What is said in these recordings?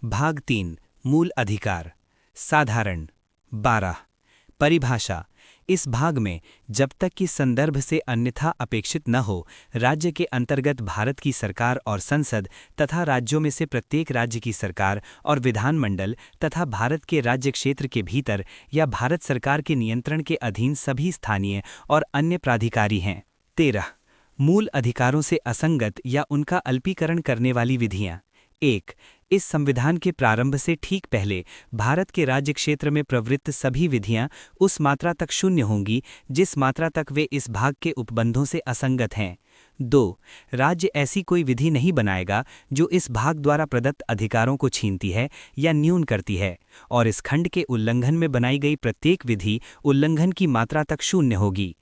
भाग 3 मूल अधिकार। साधारण। 12 परिभाषा। इस भाग में जब तक कि संदर्भ से अन्यथा अपेक्षित न हो, राज्य के अंतर्गत भारत की सरकार और संसद तथा राज्यों में से प्रत्येक राज्य की सरकार और विधानमंडल तथा भारत के राज्य क्षेत्र के भीतर या भारत सरकार के नियंत्रण के अधीन सभी स्थानीय और अन्य प्राधिकारी हैं। 13 मूल अधिकारों से असंगत या उनका अल्पीकरण करने वाली विधियां। 1 इस संविधान के प्रारंभ से ठीक पहले भारत के राज्य क्षेत्र में प्रवृत्त सभी विधियां उस मात्रा तक शून्य होंगी जिस मात्रा तक वे इस भाग के उपबंधों से असंगत हैं। 2 राज्य ऐसी कोई विधि नहीं बनाएगा जो इस भाग द्वारा प्रदत्त अधिकारों को छीनती है या न्यून करती है, और इस खंड के उल्लंघन में बनाई गई प्रत्येक विधि उल्लंघन की मात्रा तक शून्य होगी।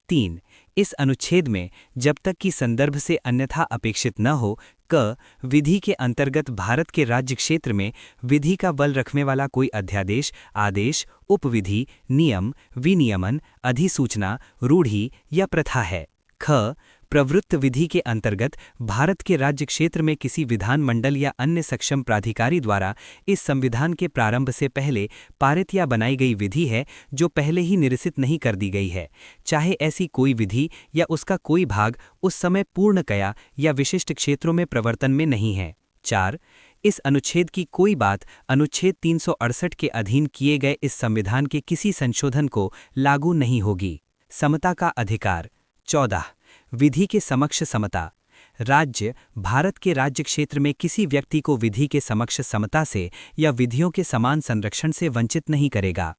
3 इस अनुच्छेद में जब तक कि संदर्भ से अन्यथा अपेक्षित न हो, क विधि के अंतर्गत भारत के राज्य क्षेत्र में विधि का बल रखने वाला कोई अध्यादेश, आदेश, उपविधि, नियम, विनियमन, अधिसूचना, रूढ़ि या प्रथा है। ख प्रवृत्त विधि के अंतर्गत भारत के राज्य क्षेत्र में किसी विधानमंडल या अन्य सक्षम प्राधिकारी द्वारा इस संविधान के प्रारंभ से पहले पारित या बनाई गई विधि है जो पहले ही निरसित नहीं कर दी गई है, चाहे ऐसी कोई विधि या उसका कोई भाग उस समय पूर्णतया या विशिष्ट क्षेत्रों में प्रवर्तन में नहीं है। 4 इस अनुच्छेद की कोई बात अनुच्छेद 368 के अधीन किए गए इस संविधान के किसी संशोधन को लागू नहीं होगी। समता का अधिकार। 14 विधि के समक्ष समता। राज्य भारत के राज्य क्षेत्र में किसी व्यक्ति को विधि के समक्ष समता से या विधियों के समान संरक्षण से वंचित नहीं करेगा।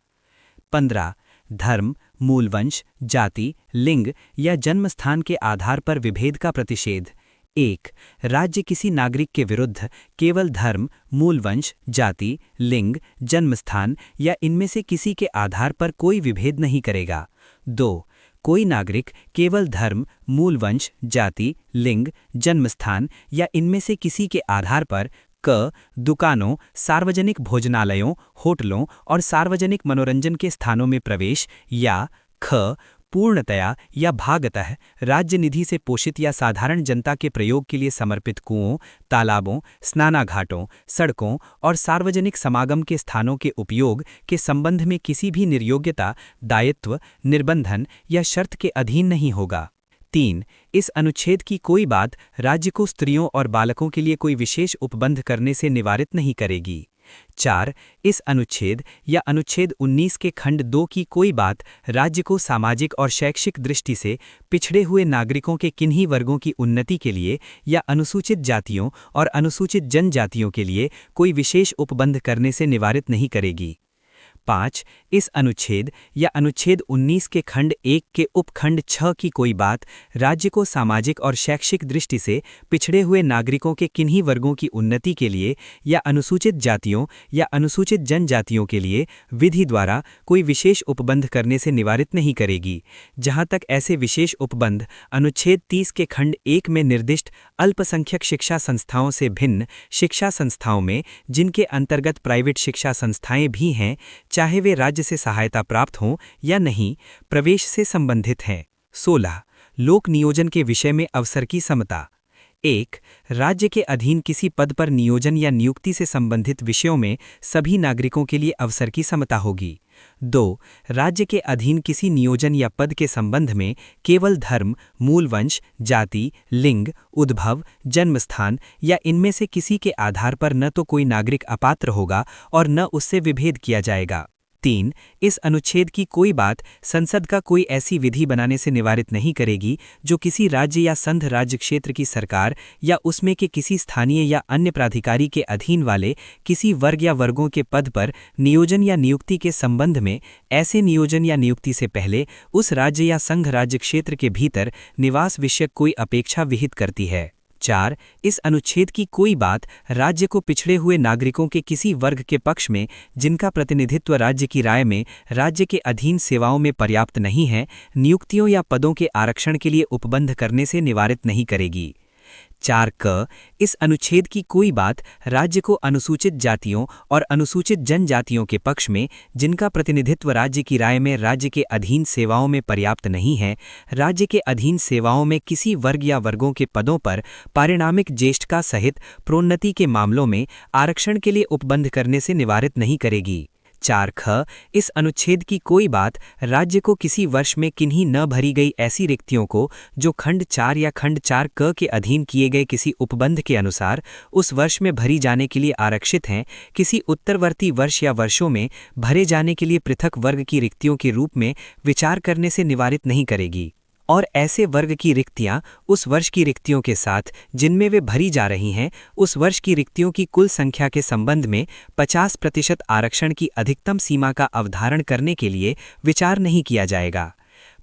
15 धर्म, मूलवंश, जाति, लिंग या जन्मस्थान के आधार पर विभेद का प्रतिषेध। 1 राज्य किसी नागरिक के विरुद्ध केवल धर्म, मूलवंश, जाति, लिंग, जन्मस्थान या इनमें से किसी के आधार पर कोई विभेद नहीं करेगा। 2 कोई नागरिक केवल धर्म, मूलवंश, जाति, लिंग, जन्मस्थान या इनमें से किसी के आधार पर क दुकानों, सार्वजनिक भोजनालयों, होटलों और सार्वजनिक मनोरंजन के स्थानों में प्रवेश या ख पूर्णतया या भागतः राज्य निधि से पोषित या साधारण जनता के प्रयोग के लिए समर्पित कुओं, तालाबों, स्नानाघाटों, सड़कों और सार्वजनिक समागम के स्थानों के उपयोग के संबंध में किसी भी निर्योग्यता, दायित्व, निर्बंधन या शर्त के अधीन नहीं होगा। 3 इस अनुच्छेद की कोई बात राज्य को स्त्रियों और बालकों के लिए कोई विशेष उपबंध करने से निवारित नहीं करेगी। 4 इस अनुच्छेद या अनुच्छेद 19 के खंड 2 की कोई बात राज्य को सामाजिक और शैक्षिक दृष्टि से पिछड़े हुए नागरिकों के किन्हीं वर्गों की उन्नति के लिए या अनुसूचित जातियों और अनुसूचित जनजातियों के लिए कोई विशेष उपबंध करने से निवारित नहीं करेगी। 5 इस अनुच्छेद या अनुच्छेद 19 के खंड 1 के उपखंड 6 की कोई बात राज्य को सामाजिक और शैक्षिक दृष्टि से पिछड़े हुए नागरिकों के किन्हीं वर्गों की उन्नति के लिए या अनुसूचित जातियों या अनुसूचित जनजातियों के लिए विधि द्वारा कोई विशेष उपबंध करने से निवारित नहीं करेगी, जहां तक ऐसे विशेष उपबंध अनुच्छेद 30 के खंड 1 में निर्दिष्ट अल्पसंख्यक शिक्षा संस्थाओं से भिन्न शिक्षा संस्थाओं में, जिनके अंतर्गत प्राइवेट शिक्षा संस्थाएं भी हैं, चाहे वे राज्य से सहायता प्राप्त हों या नहीं, प्रवेश से संबंधित हैं। 16 लोक नियोजन के विषय में अवसर की समता। 1 राज्य के अधीन किसी पद पर नियोजन या नियुक्ति से संबंधित विषयों में सभी नागरिकों के लिए अवसर की समता होगी। 2 राज्य के अधीन किसी नियोजन या पद के संबंध में केवल धर्म, मूलवंश, जाति, लिंग, उद्भव, जन्मस्थान या इनमें से किसी के आधार पर न तो कोई नागरिक अपात्र होगा और न उससे विभेद किया जाएगा। 3 इस अनुच्छेद की कोई बात संसद का कोई ऐसी विधि बनाने से निवारित नहीं करेगी जो किसी राज्य या संघ राज्य क्षेत्र की सरकार या उसमें के किसी स्थानीय या अन्य प्राधिकारी के अधीन वाले किसी वर्ग या वर्गों के पद पर नियोजन या नियुक्ति के संबंध में ऐसे नियोजन या नियुक्ति से पहले उस राज्य या संघ राज्य क्षेत्र के भीतर निवास विषयक कोई अपेक्षा विहित करती है। 4 इस अनुच्छेद की कोई बात राज्य को पिछड़े हुए नागरिकों के किसी वर्ग के पक्ष में जिनका प्रतिनिधित्व राज्य की राय में राज्य के अधीन सेवाओं में पर्याप्त नहीं है, नियुक्तियों या पदों के आरक्षण के लिए उपबंध करने से निवारित नहीं करेगी। 4 क इस अनुच्छेद की कोई बात राज्य को अनुसूचित जातियों और अनुसूचित जनजातियों के पक्ष में जिनका प्रतिनिधित्व राज्य की राय में राज्य के अधीन सेवाओं में पर्याप्त नहीं है, राज्य के अधीन सेवाओं में किसी वर्ग या वर्गों के पदों पर पारिणामिक ज्येष्ठता सहित प्रोन्नति के मामलों में आरक्षण के लिए उपबंध करने से निवारित नहीं करेगी। 4 ख इस अनुच्छेद की कोई बात राज्य को किसी वर्ष में किन्हीं न भरी गई ऐसी रिक्तियों को जो खंड 4 या खंड 4 क के अधीन किए गए किसी उपबंध के अनुसार उस वर्ष में भरी जाने के लिए आरक्षित हैं, किसी उत्तरवर्ती वर्ष या वर्षों में भरे जाने के लिए पृथक वर्ग की रिक्तियों के रूप में विचार करने से निवारित नहीं करेगी। और ऐसे वर्ग की रिक्तियां उस वर्ष की रिक्तियों के साथ जिनमें वे भरी जा रही हैं, उस वर्ष की रिक्तियों की कुल संख्या के संबंध में 50% आरक्षण की अधिकतम सीमा का अवधारण करने के लिए विचार नहीं किया जाएगा।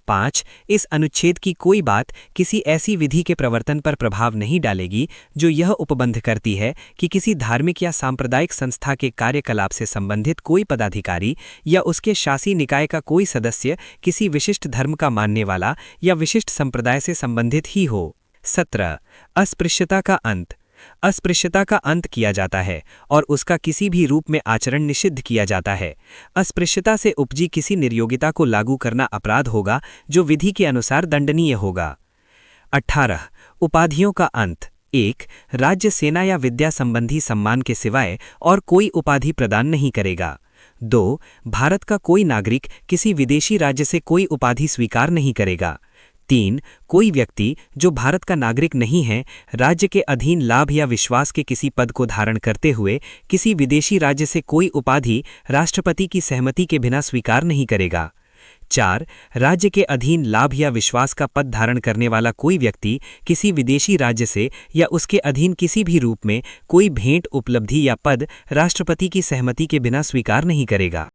5 इस अनुच्छेद की कोई बात किसी ऐसी विधि के प्रवर्तन पर प्रभाव नहीं डालेगी जो यह उपबंध करती है कि किसी धार्मिक या सांप्रदायिक संस्था के कार्यकलाप से संबंधित कोई पदाधिकारी या उसके शासी निकाय का कोई सदस्य किसी विशिष्ट धर्म का मानने वाला या विशिष्ट संप्रदाय से संबंधित ही हो। 17 अस्पृश्यता का अंत। अस्पृश्यता का अंत किया जाता है और उसका किसी भी रूप में आचरण निषिद्ध किया जाता है। अस्पृश्यता से उपजी किसी निर्योग्यता को लागू करना अपराध होगा जो विधि के अनुसार दंडनीय होगा। 18 उपाधियों का अंत। 1 राज्य सेना या विद्या संबंधी सम्मान के सिवाय और कोई उपाधि प्रदान नहीं करेगा। 2 भारत का कोई नागरिक किसी विदेशी राज्य से कोई उपाधि स्वीकार नहीं करेगा। 3 कोई व्यक्ति जो भारत का नागरिक नहीं है, राज्य के अधीन लाभ या विश्वास के किसी पद को धारण करते हुए किसी विदेशी राज्य से कोई उपाधि राष्ट्रपति की सहमति के बिना स्वीकार नहीं करेगा। 4 राज्य के अधीन लाभ या विश्वास का पद धारण करने वाला कोई व्यक्ति किसी विदेशी राज्य से या उसके अधीन किसी भी रूप में कोई भेंट, उपलब्धि या पद राष्ट्रपति की सहमति के बिना स्वीकार नहीं करेगा।